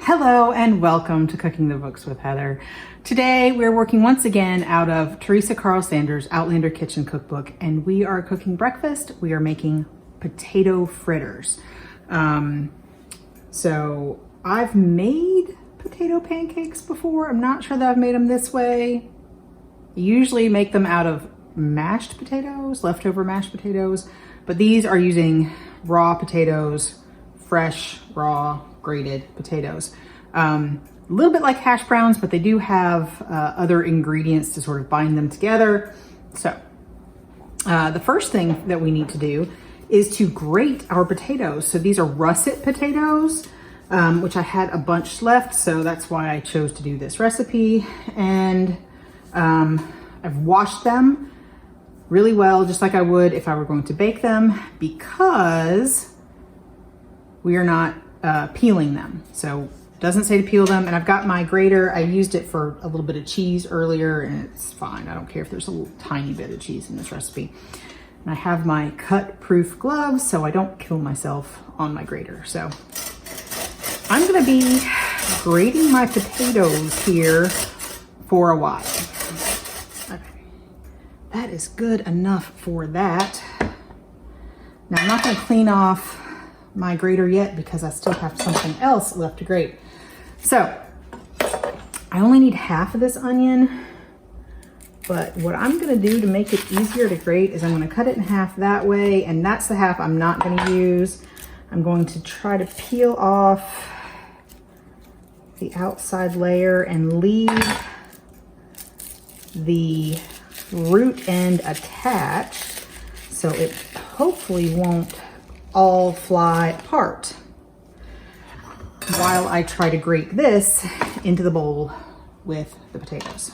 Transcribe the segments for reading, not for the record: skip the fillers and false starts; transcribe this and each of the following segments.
Hello and welcome to Cooking the Books with Heather. Today we're working once again out of Teresa Carle-Sanders' Outlander Kitchen Cookbook, and we are cooking breakfast. We are making potato fritters. So I've made potato pancakes before. I'm not sure that I've made them this way. I usually make them out of mashed potatoes, leftover mashed potatoes, but these are using raw potatoes, fresh, raw, grated potatoes. A little bit like hash browns, but they do have other ingredients to sort of bind them together. So the first thing that we need to do is to grate our potatoes. So these are russet potatoes, which I had a bunch left, so that's why I chose to do this recipe. And I've washed them really well, just like I would if I were going to bake them, because we are not peeling them. So it doesn't say to peel them. And I've got my grater. I used it for a little bit of cheese earlier and it's fine. I don't care if there's a little tiny bit of cheese in this recipe. And I have my cut-proof gloves so I don't kill myself on my grater. So I'm gonna be grating my potatoes here for a while. Okay, that is good enough for that. Now I'm not gonna clean off my grater yet because I still have something else left to grate. So I only need half of this onion, but what I'm gonna do to make it easier to grate is I'm gonna cut it in half that way, and that's the half I'm not gonna use. I'm going to try to peel off the outside layer and leave the root end attached so it hopefully won't all fly apart while I try to grate this into the bowl with the potatoes.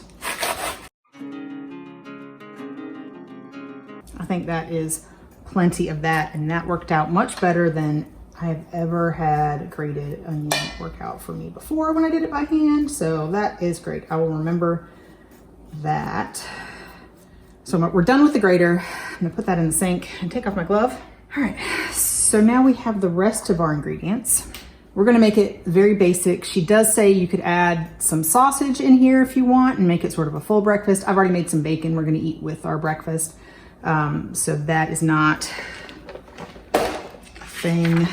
I think that is plenty of that, and that worked out much better than I've ever had grated onion work out for me before when I did it by hand. So that is great. I will remember that. So we're done with the grater. I'm gonna put that in the sink and take off my glove. All right, so now we have the rest of our ingredients. We're gonna make it very basic. She does say you could add some sausage in here if you want and make it sort of a full breakfast. I've already made some bacon we're gonna eat with our breakfast. So that is not a thing.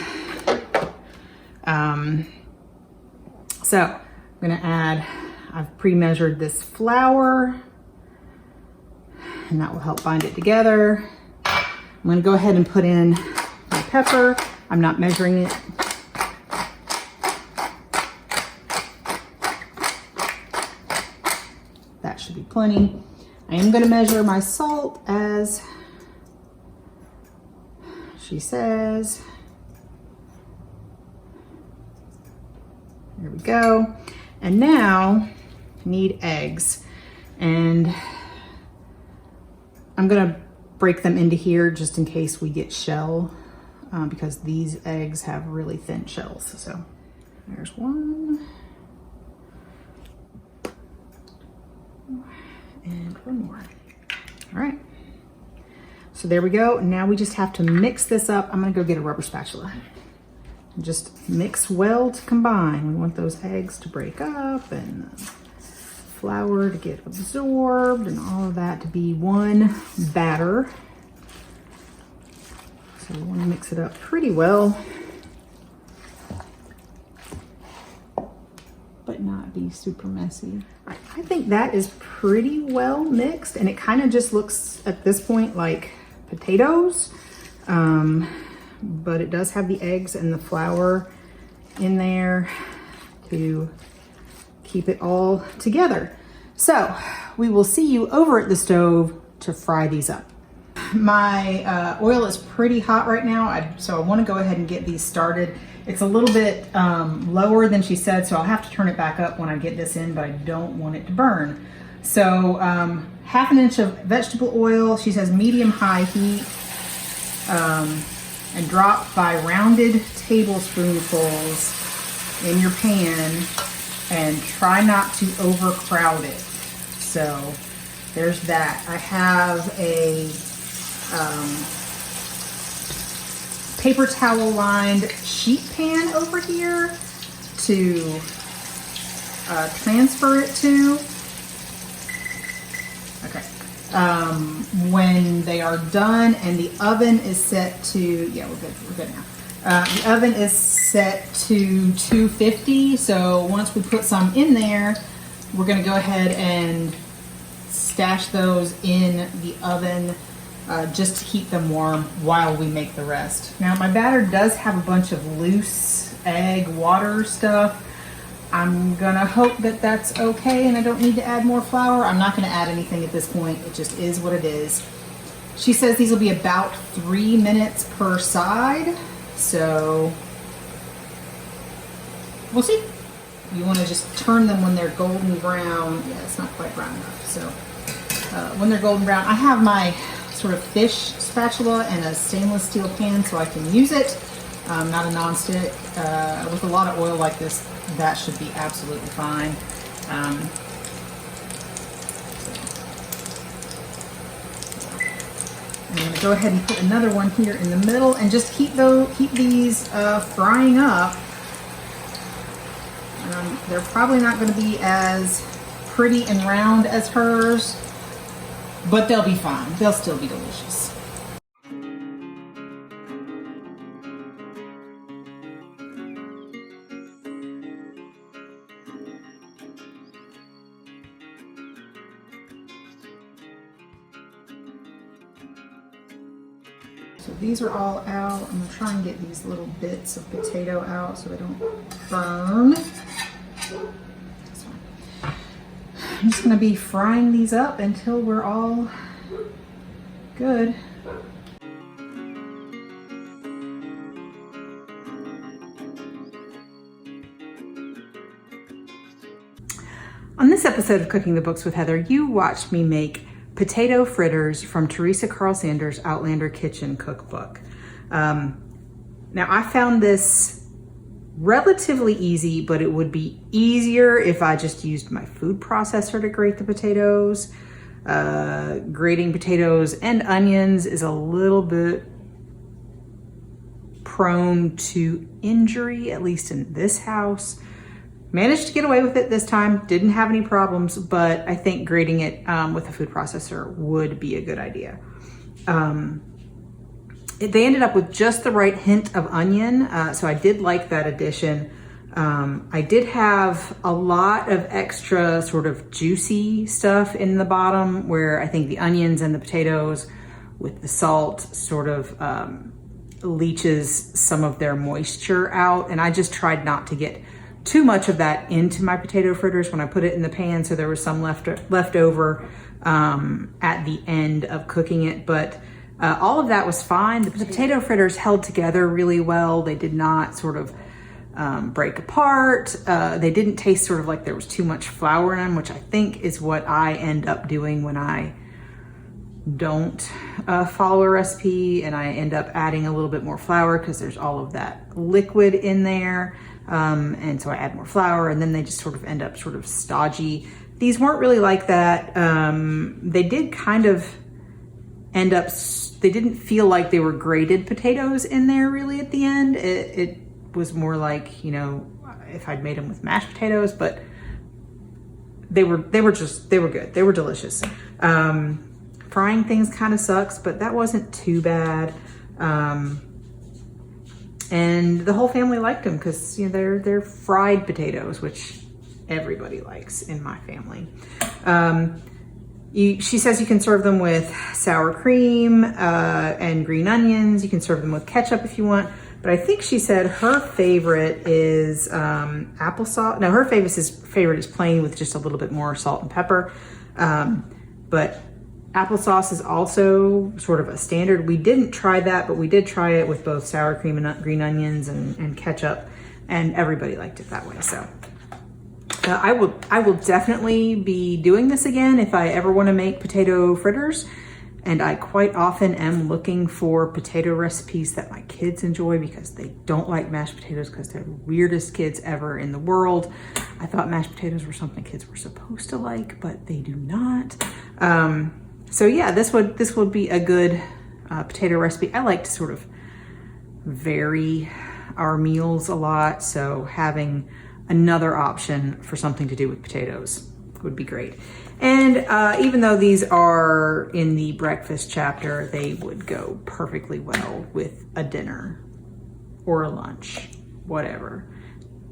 So I'm gonna add, I've pre-measured this flour and that will help bind it together. I'm gonna go ahead and put in my pepper. I'm not measuring it. That should be plenty. I am gonna measure my salt as she says. There we go. And now I need eggs. And I'm gonna break them into here just in case we get shell, because these eggs have really thin shells. So there's one. And one more. All right. So there we go. Now we just have to mix this up. I'm gonna go get a rubber spatula. Just mix well to combine. We want those eggs to break up and the flour to get absorbed and all of that to be one batter. So we want to mix it up pretty well, but not be super messy. I think that is pretty well mixed, and it kind of just looks at this point like potatoes, but it does have the eggs and the flour in there to keep it all together. So we will see you over at the stove to fry these up. My oil is pretty hot right now, so I want to go ahead and get these started. It's a little bit lower than she said, so I'll have to turn it back up when I get this in, but I don't want it to burn. So half an inch of vegetable oil. She says medium-high heat, and drop by rounded tablespoonfuls in your pan, and try not to overcrowd it. So there's that. I have a paper towel lined sheet pan over here. to transfer it to. Okay. When they are done and the oven is set to, yeah, we're good now. The oven is set to 250. So once we put some in there, we're gonna go ahead and stash those in the oven just to keep them warm while we make the rest. Now my batter does have a bunch of loose egg water stuff. I'm gonna hope that that's okay and I don't need to add more flour. I'm not gonna add anything at this point. It just is what it is. She says these will be about 3 minutes per side. So we'll see. You wanna just turn them when they're golden brown. Yeah, it's not quite brown enough. So when they're golden brown, I have my sort of fish spatula and a stainless steel pan so I can use it. Not a non-stick. With a lot of oil like this, that should be absolutely fine. I'm going to go ahead and put another one here in the middle and just keep these frying up. They're probably not going to be as pretty and round as hers, but they'll be fine. They'll still be delicious. So these are all out. I'm gonna try and get these little bits of potato out so they don't burn. I'm just gonna be frying these up until we're all good. On this episode of Cooking the Books with Heather, you watched me make potato fritters from Teresa Carle-Sanders' Outlander Kitchen Cookbook. Now I found this relatively easy, but it would be easier if I just used my food processor to grate the potatoes. Grating potatoes and onions is a little bit prone to injury, at least in this house. Managed to get away with it this time, didn't have any problems, but I think grating it with a food processor would be a good idea. They ended up with just the right hint of onion, so I did like that addition. I did have a lot of extra sort of juicy stuff in the bottom where I think the onions and the potatoes with the salt sort of leaches some of their moisture out, and I just tried not to get too much of that into my potato fritters when I put it in the pan, so there was some left over at the end of cooking it, but all of that was fine. The potato fritters held together really well. They did not sort of break apart. They didn't taste sort of like there was too much flour in them, which I think is what I end up doing when I don't follow a recipe and I end up adding a little bit more flour because there's all of that liquid in there. And so I add more flour and then they just sort of end up sort of stodgy. These weren't really like that. They did kind of end up, they didn't feel like they were grated potatoes in there really at the end. It was more like, you know, if I'd made them with mashed potatoes, but they were good. They were delicious. Frying things kind of sucks, but that wasn't too bad. And the whole family liked them because, you know, they're fried potatoes, which everybody likes in my family. She says you can serve them with sour cream and green onions. You can serve them with ketchup if you want. But I think she said her favorite is applesauce. No, her favorite is plain with just a little bit more salt and pepper. But applesauce is also sort of a standard. We didn't try that, but we did try it with both sour cream and green onions and ketchup, and everybody liked it that way. So I will definitely be doing this again if I ever want to make potato fritters. And I quite often am looking for potato recipes that my kids enjoy because they don't like mashed potatoes because they're the weirdest kids ever in the world. I thought mashed potatoes were something kids were supposed to like, but they do not. So yeah, this would be a good potato recipe. I like to sort of vary our meals a lot. So having another option for something to do with potatoes would be great. And even though these are in the breakfast chapter, they would go perfectly well with a dinner or a lunch, whatever.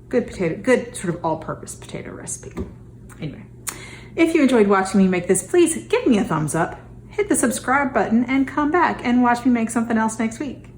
Good sort of all-purpose potato recipe. Anyway, if you enjoyed watching me make this, please give me a thumbs up, hit the subscribe button, and come back and watch me make something else next week.